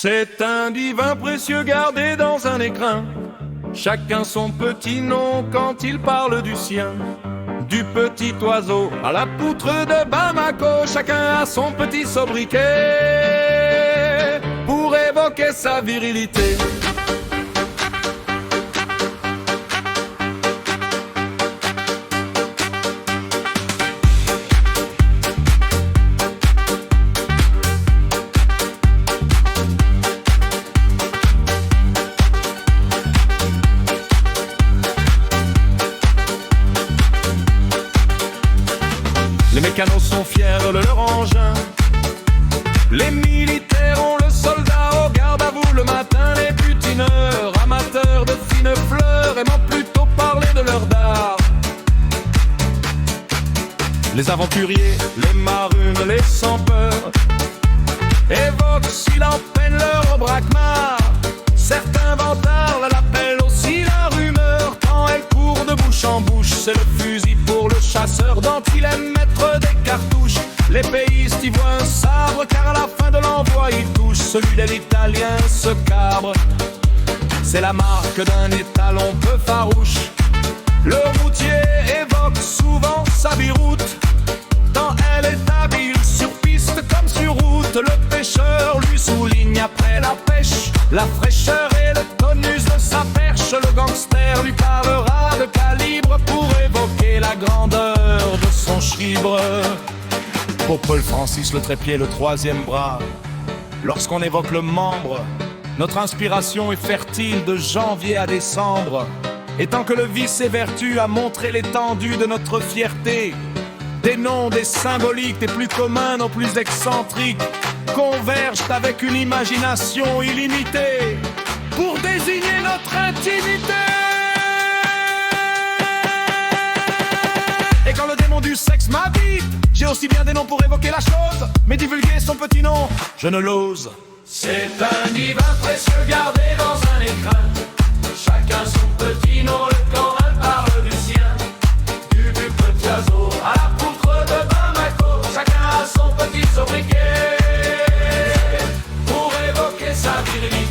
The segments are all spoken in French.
C'est un divin précieux gardé dans un écrin. Chacun son petit nom quand il parle du sien. Du petit oiseau à la poutre de Bamako, chacun a son petit sobriquet pour évoquer sa virilité. Les mécanos sont fiers de leur engin. Les militaires ont le soldat au garde à vous le matin. Les butineurs, amateurs de fines fleurs, aimant plutôt parler de leur dard. Les aventuriers, les marunes, les sans-peur évoquent s'il en peine leur braquemar. Certains vantards l'appellent aussi la rumeur, tant elle court de bouche en bouche. C'est le fusil pour le chasseur dont il aime mettre des cartouches. Les péistes y voient un sabre car à la fin de l'envoi il touche. Celui de l'italien se cabre, c'est la marque d'un étalon peu farouche. Le routier évoque souvent sa biroute, tant elle est habile sur piste comme sur route. Le pêcheur lui souligne après la pêche la fraîcheur et le tonus de sa perche. Le gangster lui parlera de calibre pour évoquer la grandeur de son chibre. Pour Paul Francis le trépied, le troisième bras, lorsqu'on évoque le membre, notre inspiration est fertile de janvier à décembre. Et tant que le vice est vertu à montrer l'étendue de notre fierté, des noms, des symboliques, des plus communs, nos plus excentriques, convergent avec une imagination illimitée pour désigner notre intimité. Et quand le démon du sexe m'habite, j'ai aussi bien des noms pour évoquer la chose, mais divulguer son petit nom, je ne l'ose. C'est un divin précieux gardé dans un écrin. Chacun son petit nom, le quand elle parle du sien. Du petit oiseau à la poutre de Bamako, chacun a son petit sobriquet pour évoquer sa virilité.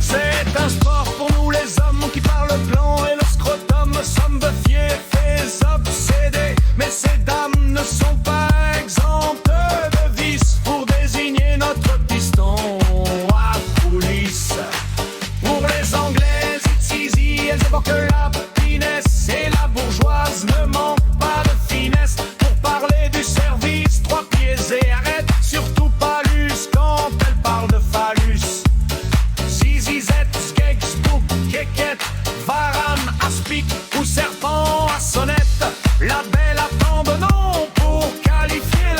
C'est un sport pour nous les hommes qui parlent le plan et le scrotum. Sommes fiers, faits obsédés, mais ces dames ne sont pas exemptes de vices pour désigner notre piston à coulisses. Pour les Anglaises, it's easy, elles évoquent la finesse, et la bourgeoise ne manque pas de finesse pour parler du service. Trois pieds et arrête, surtout pas luce quand elle parle de phallus. Zizizette, skeg, spook, kékette, varane, aspic ou serpent à sonnette. La belle a tant de noms pour qualifier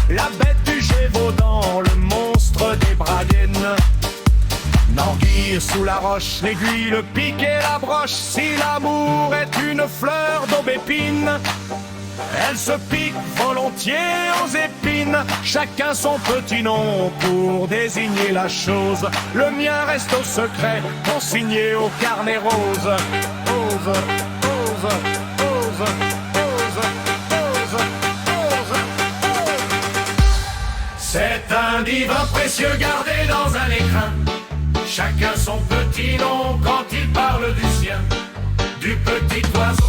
la bête du Gévaudan, le monstre des Bragaines. N'anguille sous la roche, l'aiguille, le pic et la broche. Si l'amour est une fleur d'aubépine, elle se pique volontiers aux épines. Chacun son petit nom pour désigner la chose. Le mien reste au secret, consigné au carnet rose. Ose, ose, ose, ose, ose, ose. C'est un divin précieux gardé dans un écrin. Chacun son petit nom quand il parle du sien. Du petit oiseau